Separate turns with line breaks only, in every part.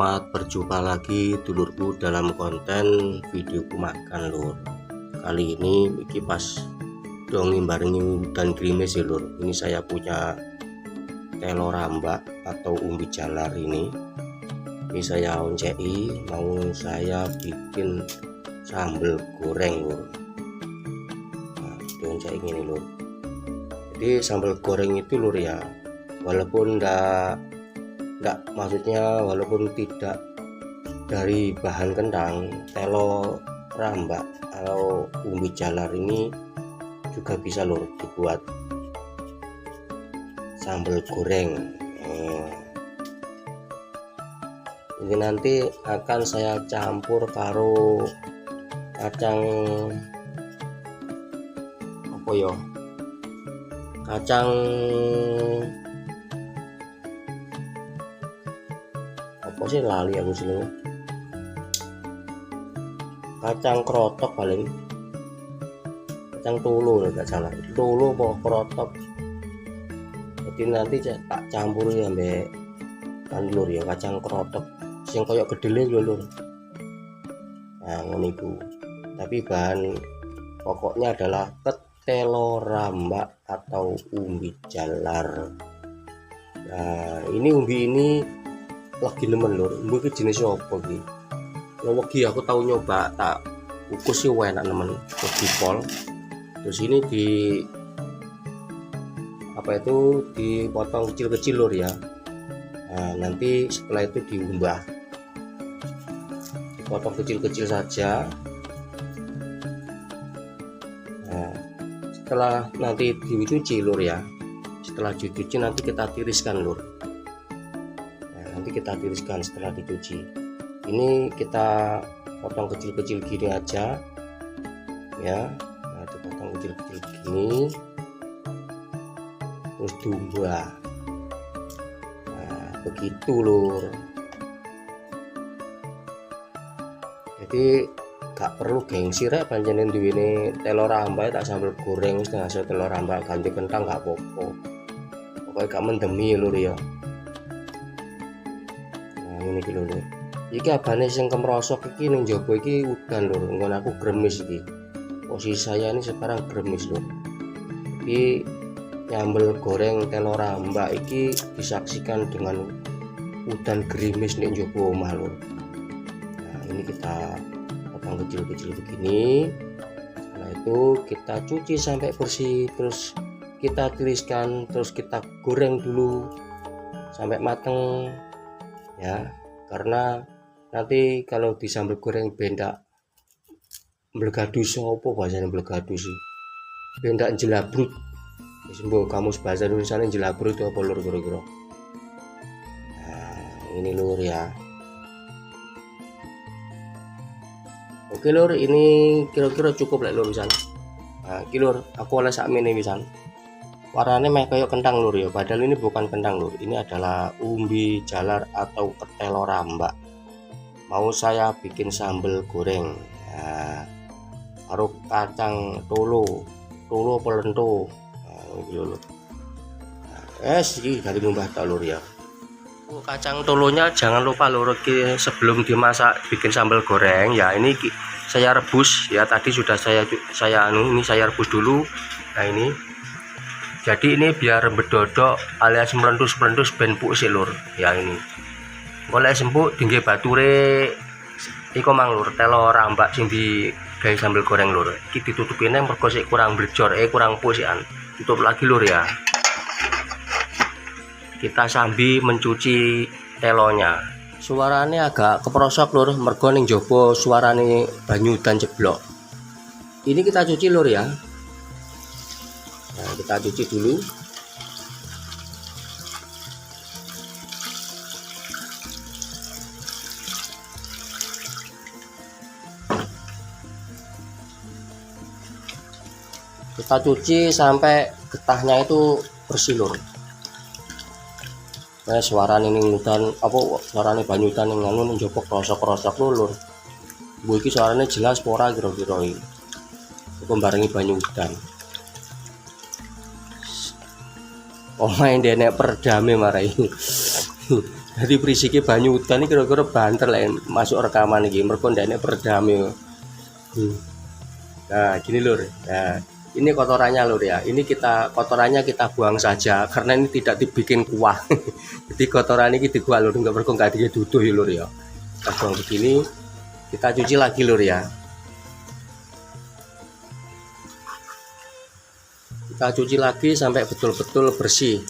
Selamat berjumpa lagi dulurku dalam konten videoku makan lur. Kali ini iki pas dong imbarengi dan gerimis ya lur. Ini saya punya telo rambak atau umbi jalar ini. Ini saya oncei, mau saya bikin sambal goreng lur. Nah, dioncei ini lur. Jadi sambal goreng itu lur ya, walaupun walaupun tidak dari bahan kentang, telo rambak atau umbi jalar ini juga bisa lur dibuat sambal goreng. Ini nanti akan saya campur karo kacang kacang apa sih, lali aku sih, kacang krotok paling, kacang tolo nggak salah, tolo apa krotok. Jadi nanti tak campur ya mbak kan lur ya, kacang krotok yang kayak kedelai lur. Nah ini bu, tapi bahan pokoknya adalah telo rambak atau umbi jalar. Nah ini umbi ini lagi nemen lur, umbi ke jenis apa ki? Lagi aku tahu nyoba tak kukus sih enak nemen, di pol. Terus ini dipotong kecil-kecil lur ya. Nah nanti setelah itu diumbah, dipotong kecil-kecil saja. Nah setelah nanti dicuci lur ya, setelah dicuci nanti kita tiriskan lur. Kita tiriskan setelah dicuci. Ini kita potong kecil-kecil gini aja ya. Nah dipotong kecil-kecil gini terus diumbah. Nah begitu lur. Jadi gak perlu gengsi rek panjenengan duwene telo rambak tak sambal goreng setengah telo rambak ganti kentang gak apa-apa. Pokoknya gak mendemi lur ya. Ini lho lur, iki abane sing kemrosok iki ning njaba iki udan lur, ngon aku gremis iki. Posisi saya ini sekarang gremis lur. Iki nyambel goreng telo rambak iki disaksikan dengan udan gerimis ning njaba omah lur. Nah ini kita potong kecil-kecil begini. Setelah itu kita cuci sampai bersih, terus kita tiriskan, terus kita goreng dulu sampai mateng ya, karena nanti kalau di sambal goreng benda blegadus, apa bahasanya blegadus sih, benda jelabrut sembuh kamus bahasa Indonesia jelabrut itu apa lur kira-kira. Nah ini lur ya. Oke lur, ini kira-kira cukup lah lur pisan. Nah iki lur aku oleh sakmene pisan. Warnanya meh kayak kentang lur ya, padahal ini bukan kentang lur, ini adalah umbi jalar atau telo rambak. Mau saya bikin sambal goreng. Nah, taruh kacang tolo pelento. Nah, ini lur. Nah, ini dari mumbah tak lur ya. Kacang tolonya jangan lupa lur, sebelum dimasak bikin sambal goreng ya, ini saya rebus ya, tadi sudah saya rebus dulu. Nah ini jadi ini biar bedodok alias melentus ben empuk sih lur ya. Ini boleh empuk tinggi bature iko mang lur, telo rambak sing di gawe sambal goreng lur. Iki ditutupine mergo sik kurang blejor kurang pusian. Tutup lagi lur ya. Kita sambil mencuci telonya. Suaranya agak keprosok lur, mergo ning jaba suarane banyu dan jeblok. Ini kita cuci lur ya. Nah, kita cuci dulu. Kita cuci sampai getahnya itu bersih lur. Nah, suarane ning udan apa suarane banyu udan ning anu njaba krosok-krosok lur. Bu iki suarane jelas ora kira-kira iki. Iku barengi banyu udan. Oh main dene perdame marai. Jadi berisiki banyu udan ini kira-kira banter lah masuk rekaman ini mergo ndekne peredam ya. Nah gini lur, nah ini kotorannya lur ya, ini kotorannya kita buang saja karena ini tidak dibikin kuah. Jadi kotoran ini dikuah lur, nggak perlu nggak diduduh ya lur ya. Kita buang begini, kita cuci lagi lur ya. Kita cuci lagi sampai betul-betul bersih.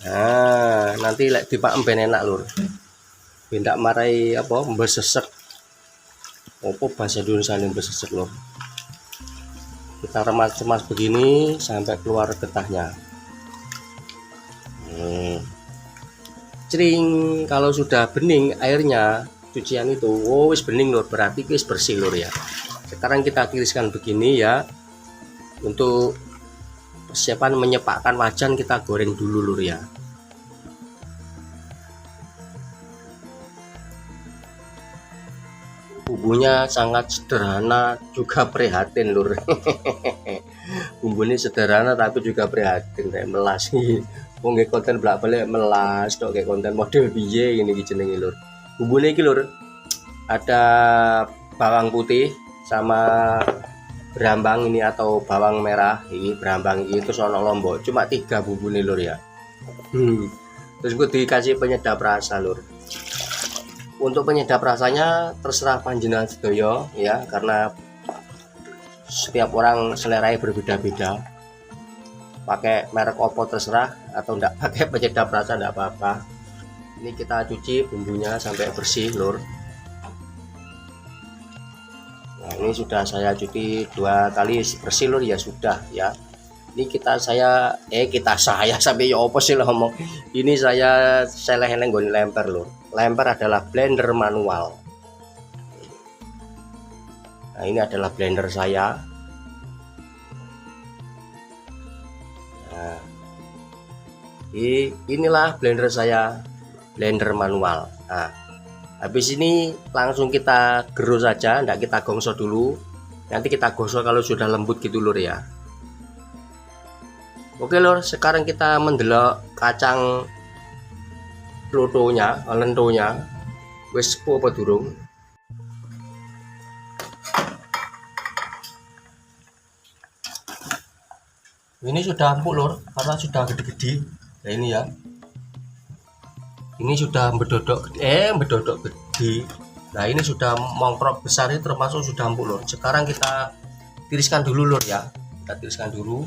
Nah nanti lek dipakem ben enak lur, bendak marai apa mbesesek. Opo bahasa Indonesia yang bersesek lor. Kita remas-remas begini sampai keluar getahnya. Cering, kalau sudah bening airnya cucian itu, oh wis bening lor, berarti wis bersih lor ya. Sekarang kita tiriskan begini ya. Untuk persiapan menyepakkan wajan kita goreng dulu lor ya. Bumbunya sangat sederhana juga prihatin lur. Bumbunya sederhana tapi juga prihatin kayak melas. Wong nggih konten belak-balik melas tok kayak konten model piye ini iki jenenge lur. Bumbune iki lur ada bawang putih sama berambang ini atau bawang merah ini berambang itu sono lombok cuma 3 bumbune lur ya. Terus gue dikasih penyedap rasa lur. Untuk penyedap rasanya terserah panjenengan sedoyo ya, karena setiap orang seleranya berbeda-beda. Pakai merek opo terserah atau enggak pakai penyedap rasa enggak apa-apa. Ini kita cuci bumbunya sampai bersih lur. Nah ini sudah saya cuci 2 kali bersih lur ya sudah ya. Ini saya sampai ya opo sih lah ngomong. Ini saya seleh-eleh nggon lemper lur. Lemper adalah blender manual. Nah ini adalah blender saya. Nah, inilah blender saya, blender manual. Nah habis ini langsung kita gerus saja, enggak kita gosok dulu. Nanti kita gosok kalau sudah lembut gitu lur ya. Oke lur, sekarang kita mendelok kacang lentonya wis sepuh apa durung. Ini sudah empuk lur karena sudah gede-gede. Nah ini ya, ini sudah bedodok gede. Nah ini sudah mongkrok besar, ini termasuk sudah empuk lur. Sekarang kita tiriskan dulu lur ya, kita tiriskan dulu.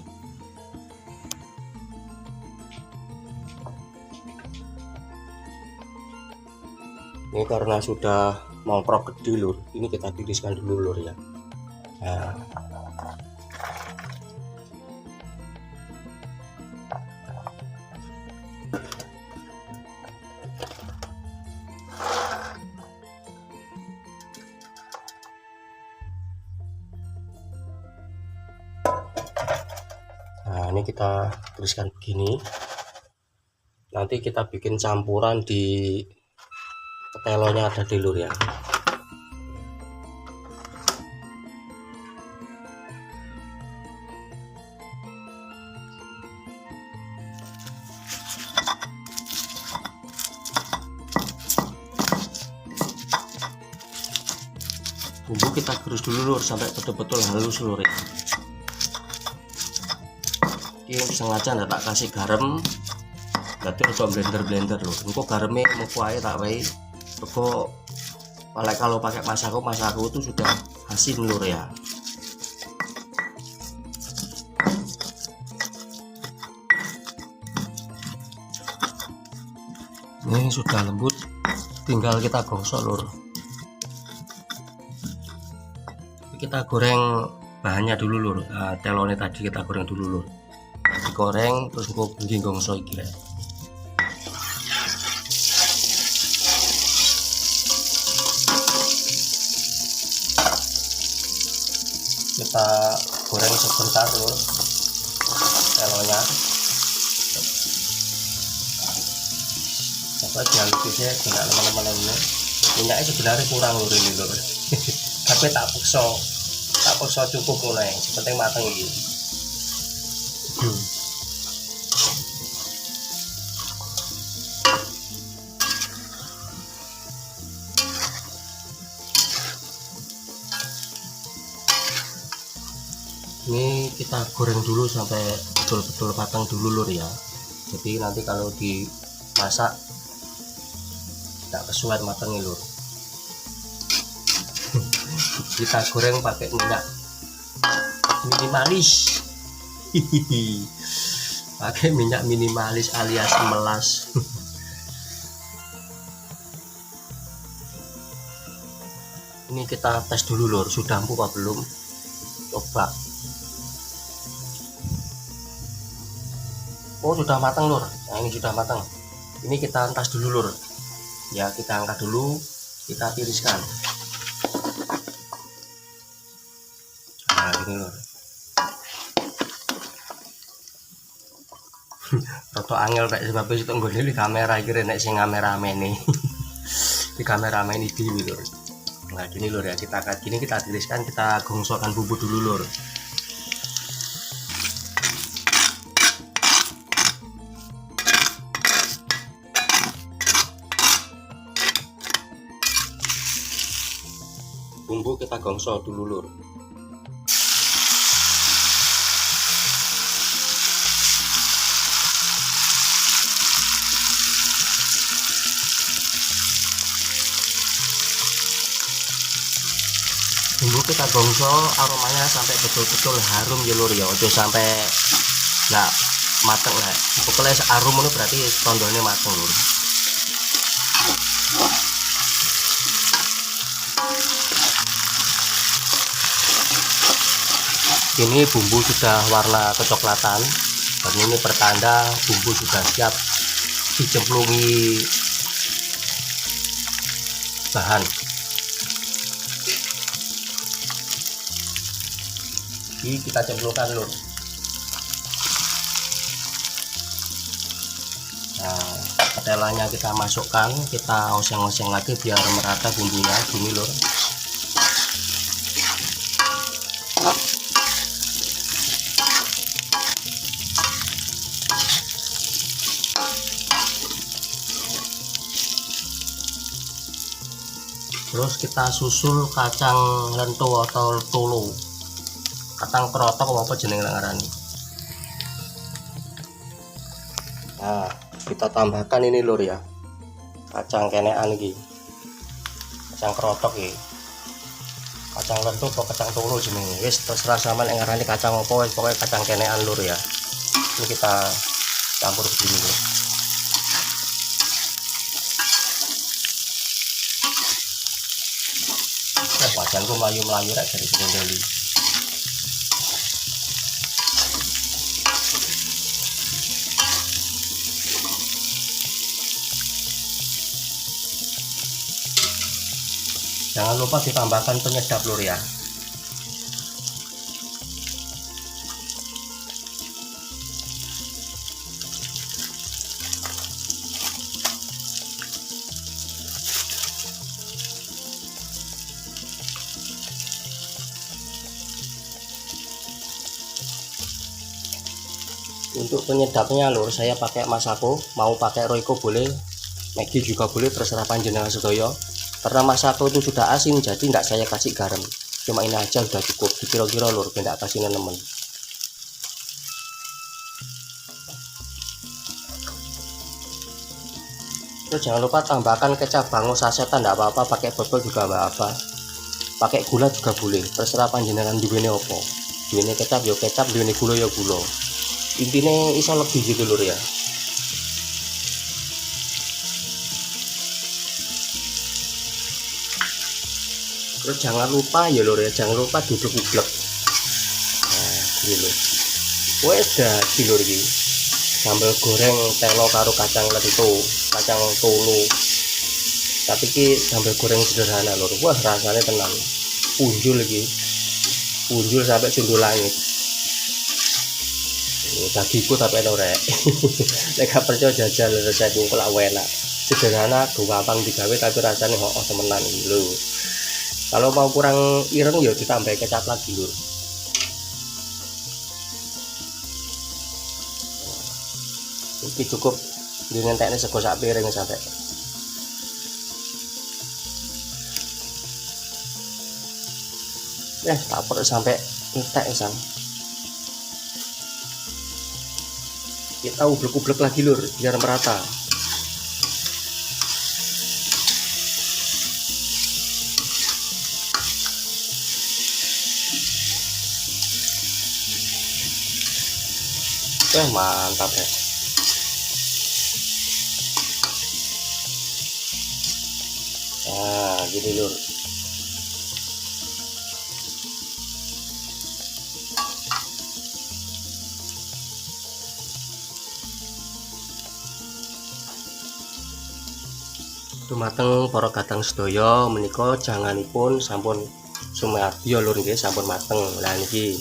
Ini karena sudah mongkrok gede lur, ini kita tiriskan dulu lur ya. Nah ini kita tiriskan begini. Nanti kita bikin campuran di ketelonya ada di lur ya. Bumbu kita gerus dulu lur sampai betul-betul halus lur ya. Ini sengaja nggak tak kasih garam, berarti untuk blender lur. Engko garamnya mau air tak wae. Kalau pakai masaku itu sudah asin lur ya. Ini sudah lembut, tinggal kita gosok lur. Kita goreng bahannya dulu lur. Nah, telonnya tadi kita goreng dulu lur. Digoreng terus engko bengi gosok iki. Kita goreng sebentar lur telurnya. Coba jangan lupa dengan teman-teman ini minyaknya sebenarnya kurang lur ini lur. Tapi tak paksa cukup mulai sepenting matang ini. Ini kita goreng dulu sampai betul-betul matang dulu lur ya. Jadi nanti kalau dimasak tidak kesuwen matang nih lur. Kita goreng pakai minyak minimalis. Pakai minyak minimalis alias melas. Ini kita tes dulu lur, sudah empuk apa belum? Coba. Oh sudah matang lur. Nah ini sudah matang. Ini kita tas dulu lur. Ya kita angkat dulu, kita tiriskan. Nah gini lur. Roto angel kayak sebabnya itu nggak di kamera kira nek sing kameramen nih. Di kameramen ini dulu lur. Nah gini lur ya, kita angkat gini, kita tiriskan, kita gongsokkan bumbu dulu lur. Bumbu kita gongsok dulu lur. Bumbu kita gongsok aromanya sampai betul-betul harum ya lur ya, ojo sampai nggak mateng lah. Pokoknya harum itu berarti tondone mateng lur. Ini bumbu sudah warna kecoklatan dan ini pertanda bumbu sudah siap dicemplungi bahan. Ini kita cemplungkan lur. Nah ketelanya kita masukkan, kita oseng-oseng lagi biar merata bumbunya gini lur. Terus kita susul kacang lento atau tolo, kacang kerotok apa jeneng ngarani. Nah kita tambahkan ini lur ya, kacang kenean iki, kacang kerotok ya, kacang lento atau kacang tolo jenenge, wis terserah sama yang ngarani kacang apa, pokoknya kacang kenean lur ya. Ini kita campur begini lur. Wajanku melayu-melayu rek dari Sendeli. Jangan lupa ditambahkan penyedap lur ya. Untuk penyedapnya lur, saya pakai Masako, mau pakai Royco boleh, Maggi juga boleh, terserah panjenengan sedaya. Karena Masako itu sudah asin, jadi nggak saya kasih garam, cuma ini aja sudah cukup, dikira-kira lur, tidak kasih nemen. Terus jangan lupa tambahkan kecap bango sasetan, tidak apa-apa, pakai botol juga nggak apa, pakai gula juga boleh, terserah panjenengan duwene opo, duwene kecap yo kecap, duwene gula yo gula. Intinya iso lebih gitu lur ya. Terus jangan lupa ya lur ya, jangan lupa duduk ublek. Nah gini lur, wes dadi lur iki sambal goreng telo karo kacang lento, kacang tolo, tapi ki sambal goreng sederhana lur. Wah rasanya tenang, punjul lagi, punjul sampai sundul langit. Dagiku tapi rek. Nek gak percaya jajal resep kok lak enak. Sederhana, gampang digawe tapi rasanya kok temenan lho. Kalau mau kurang ireng ya ditambah kecap lagi lur. Ini cukup dengan teknik sego sak piring sampai. Tak perlu sampai entek sang. Kita ublek-ublek lagi lur biar merata. Mantap ya. Nah gini lur. Dumateng para kadang sedaya menika janganipun sampun sumadya lur nggih, sampun mateng. Lah niki.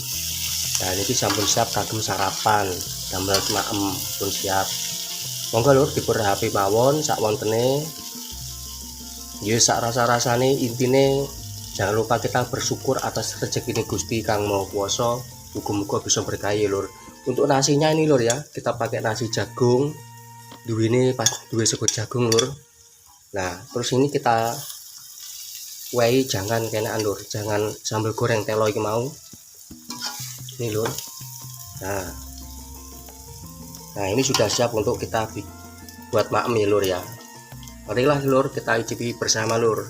Nah niki sampun siap kagem sarapan. Damel maem pun siap. Monggo lur dipun rahapi mawon sak wontene. Ya sak rasa-rasane intine jangan lupa kita bersyukur atas rezeki Gusti Kang Maha Kuwasa. Muga-muga bisa berkah ya lur. Untuk nasinya ini lur ya, kita pakai nasi jagung. Duwene pas duwe sego jagung lur. Nah, terus ini kita wae jangan kenakan lur, jangan sambal goreng telo iki mau. Ini lur. Nah, ini sudah siap untuk kita buat maem ya lur ya. Marilah lur kita icipi bersama lur.